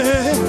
Yes,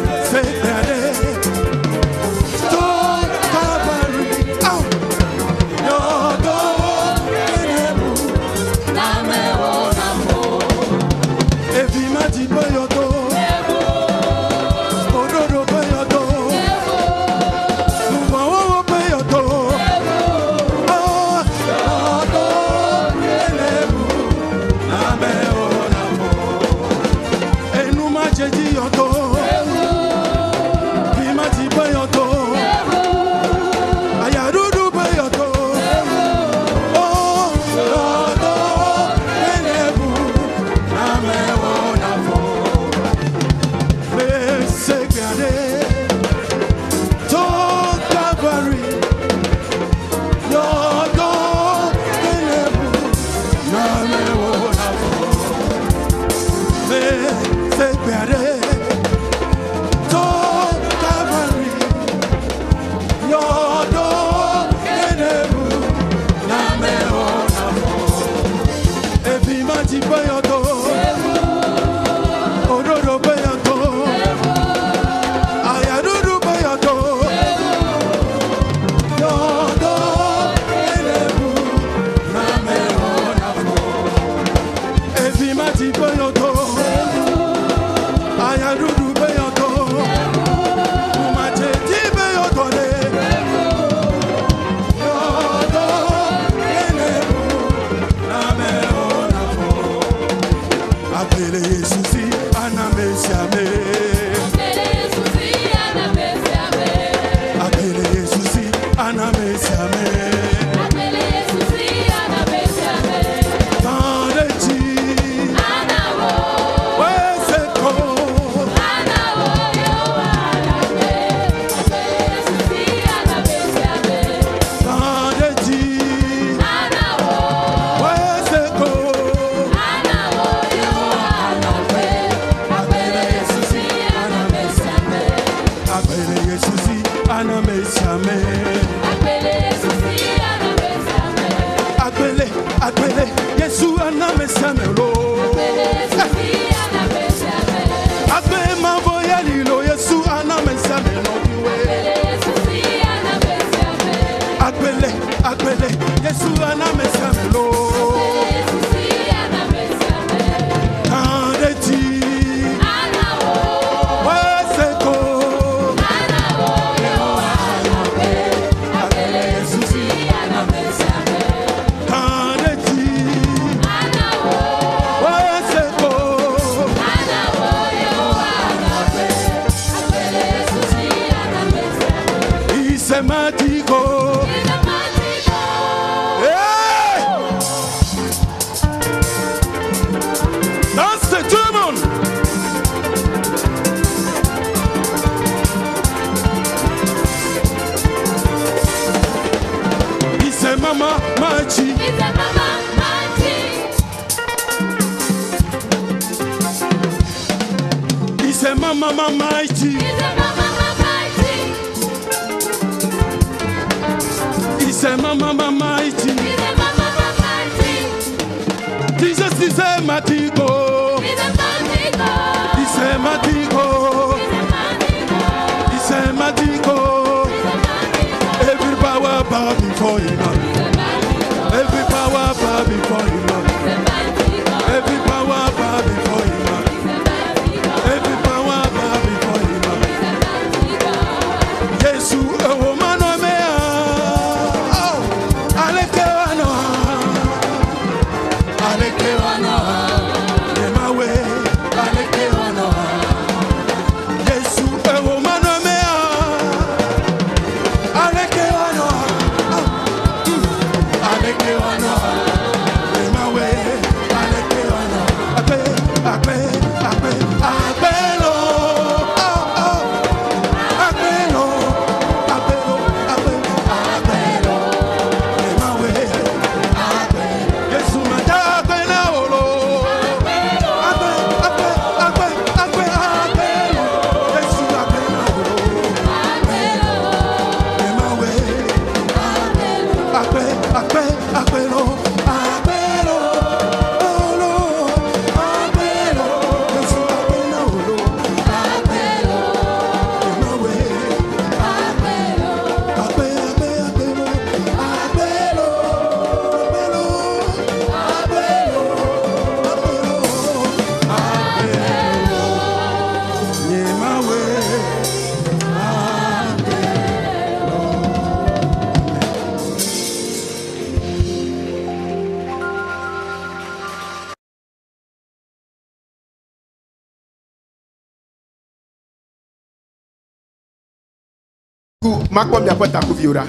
Makwambia pata kuviura.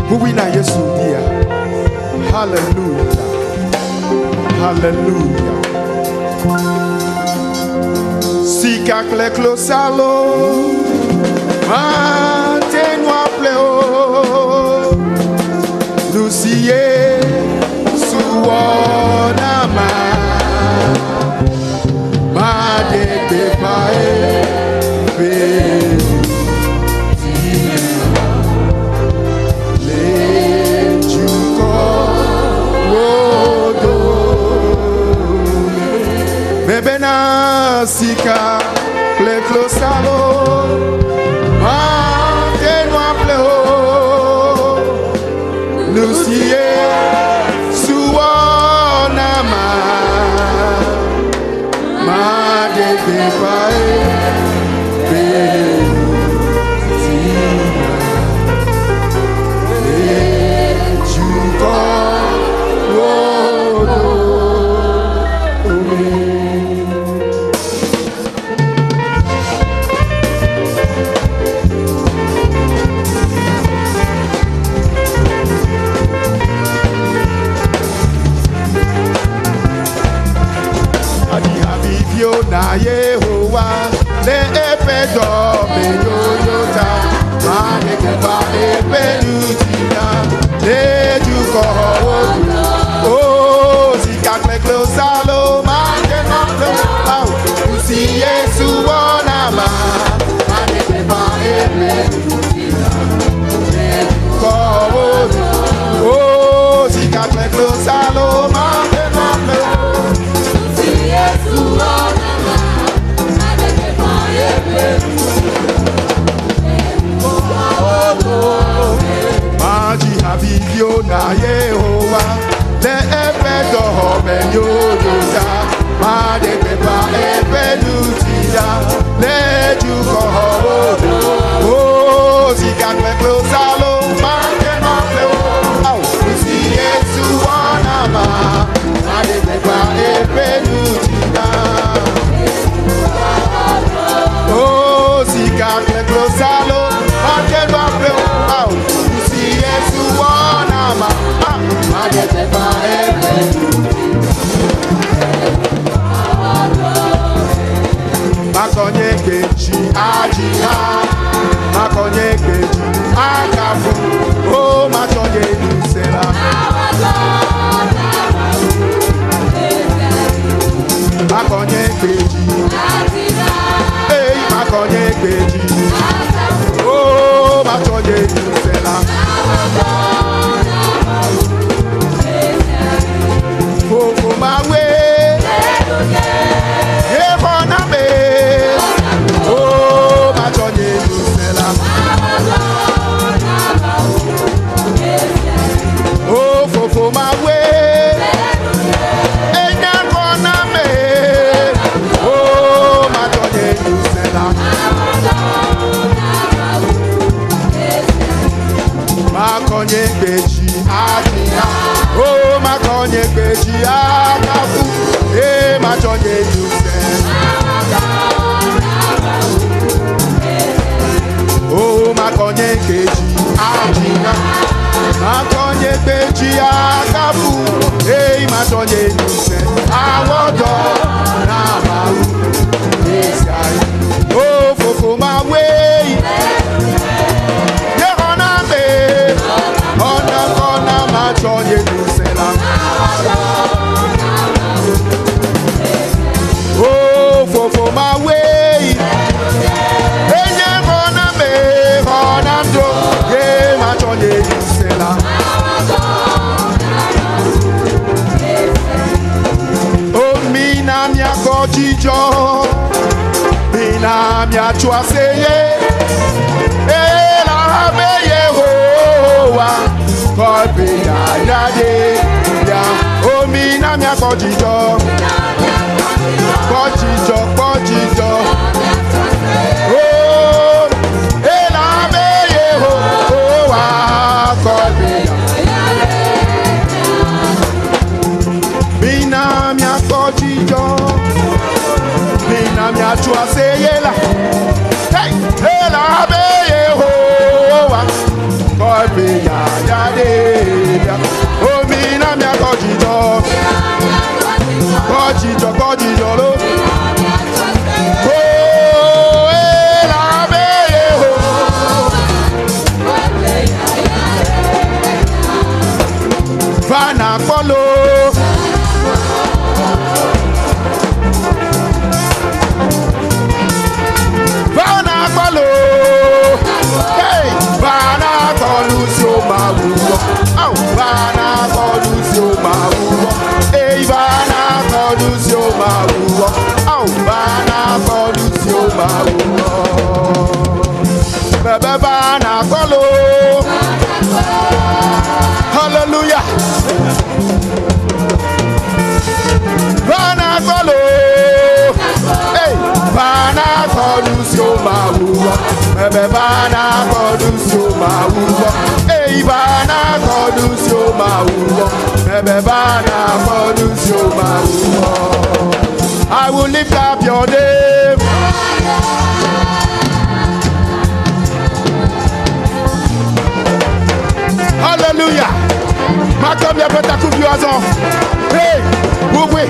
Buwina Yesu dia. Hallelujah. Hallelujah. Sika kleklo salo. Mantenwa pleo. Lucie suona ma de pepae pe. Bebena sika kleklo salo mantenwa pleo Lucie suona ma de pepae na Yehovah le epedo me yoyota mane keba epelutina le juko oh sika kleklo salo mane no au usi Yesu ona mane keba epelutina le juko oh sika kleklo salo mane no usi Yesu ona Maji habibio na Yehovah le epedo me yoyota made pepa epelutia le juko oh sika kleklo salo made no pleo au usi Yesu ona made pepa epelutia oh sika kleklo salo made no pleo au usi Yesu ona made pepa epelutia makonye kechi ajiha makonye kechi akafu oh makonye nisela makonye kechi hey makonye kechi oh makonye nisela fofo mawe oh fofo mawe enya kona me oh matonye usela makonye beji adina oh makonye beji akafu eh matonye usela oh makonye beji adina makonye beji akafu hey matonye nuse awodo na maru esai oh fofo mawe ye ona me ona matonye nuse la oh fofo mawe enye ona me ona ndo ye matonye nuse la Jijo Bina mia chuaseye Ela beye hoa Kobe ya yade ya O mina mia kojijo Kojijo Oh Ela beye hoa Kobe ya Bina mia kojijo Bina mia chuaseye la Hey Ela beye hoa Hallelujah. Hey, Bana Kodusio Mawu. Bana Kodusio Mawu. Hey, Bana Kodusio Mawu. Bana Kodusio Mawu. I will lift up your name. Hallelujah. Macam ya peta coupe azon. Hey, oui.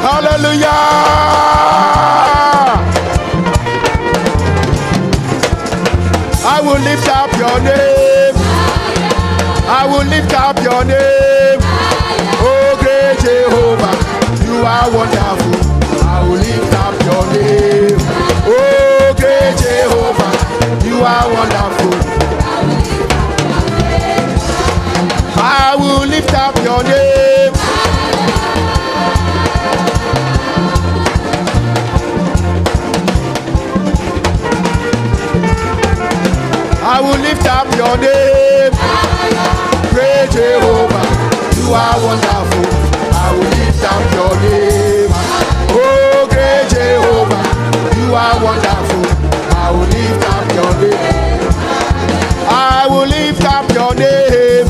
Hallelujah. I will lift up your name. I will lift up your name. Oh, great Jehovah, you are wonderful. I will lift up your name. Oh, great Jehovah, you are wonderful. I will lift up your name. I will lift up your name. Great Jehovah, you are wonderful. I will lift up your name. Oh, great Jehovah, you are wonderful. I will lift up your name. I will lift up your name.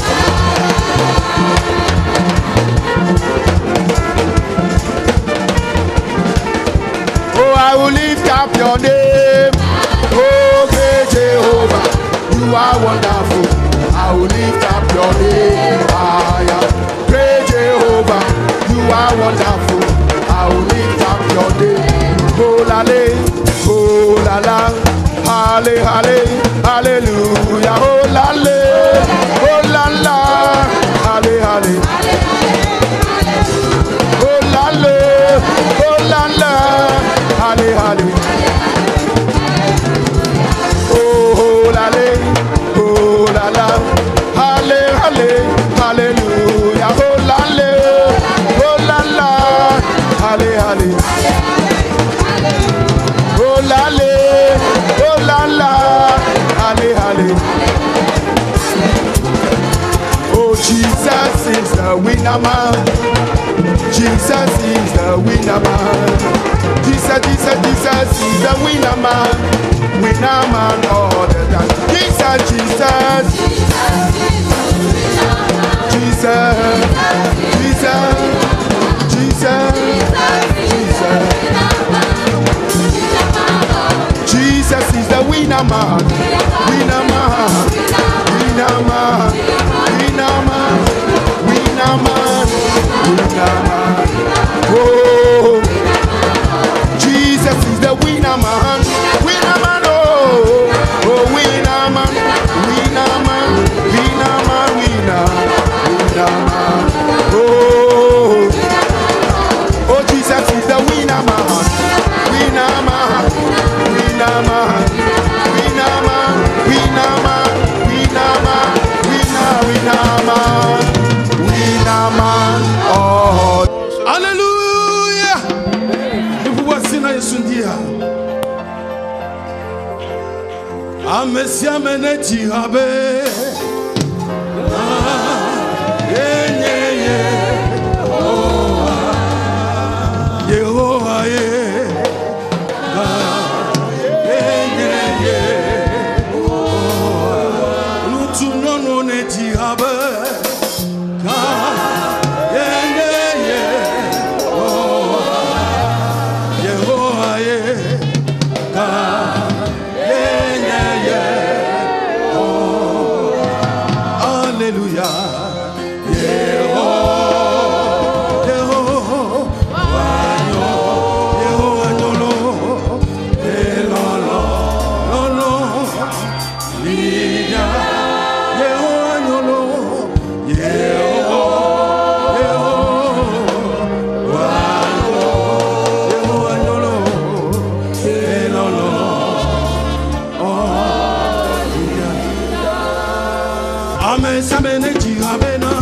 Oh, I will lift up your name. Oh, great Jehovah, you are wonderful. I will lift up your name. Great Jehovah, you are wonderful. I will lift up your name. Oh la la, halle, hallelujah. Oh la la, halle. Oh la la, halle. Oh la la, halle, hallelujah. Oh la la, halle. Oh la la, halle. Oh, Jesus is the winner man. Jesus is the winner man. Jesus is the winner man. Winner man all the time. Jesus. Jesus is the winner man. Oh, Jesus is the winner man. Oh, winner man. Oh, Jesus is the winner man. Oh, hallelujah. Amesia meneti habe. Hallelujah. Amen, Sameneji, Abena.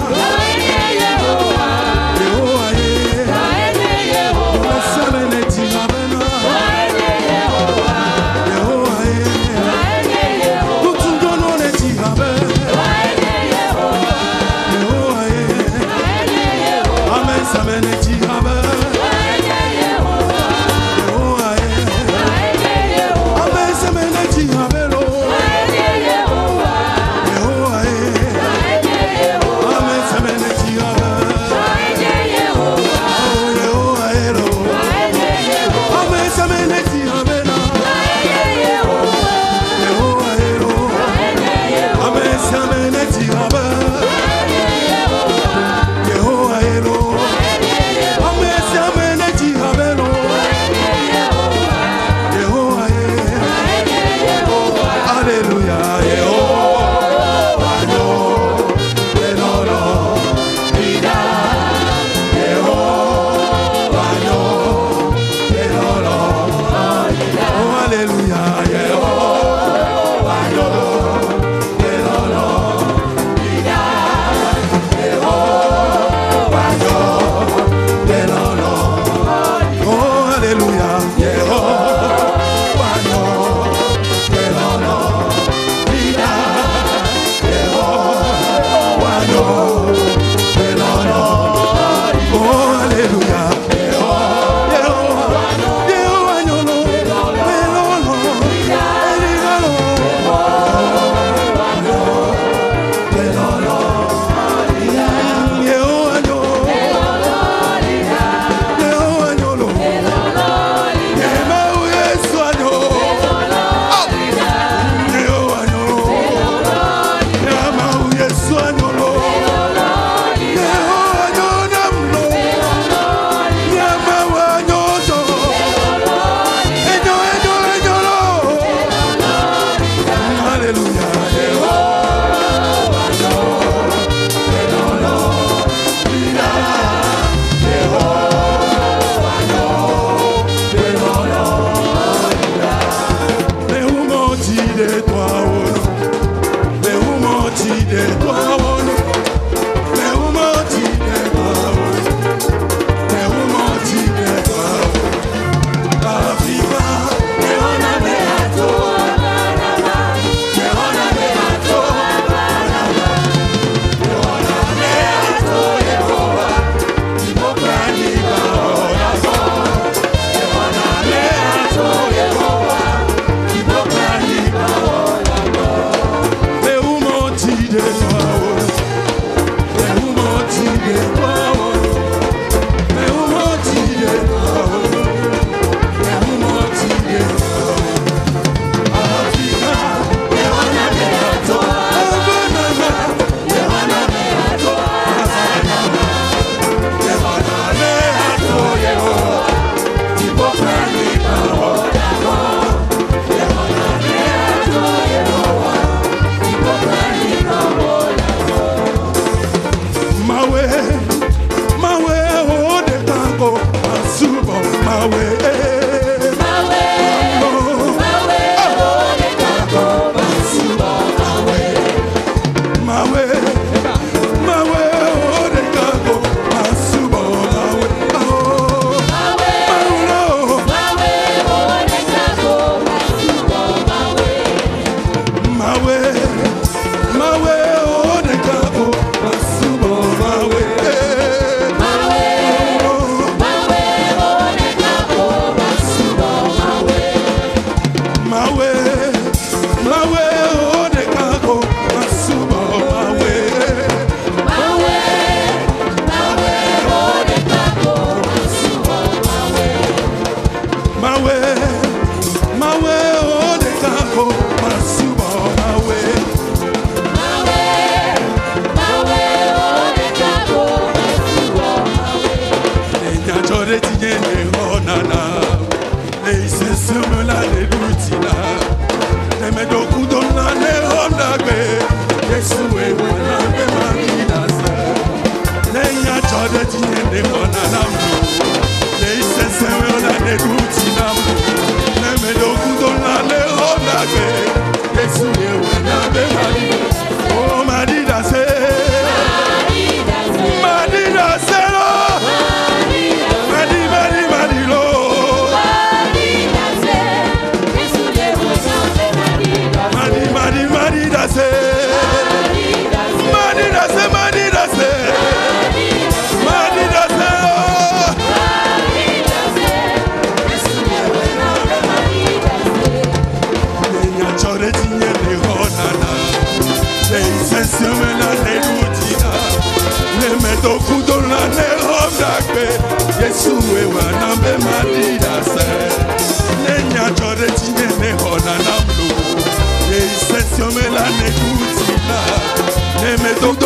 me la ne kutina. Ne me toka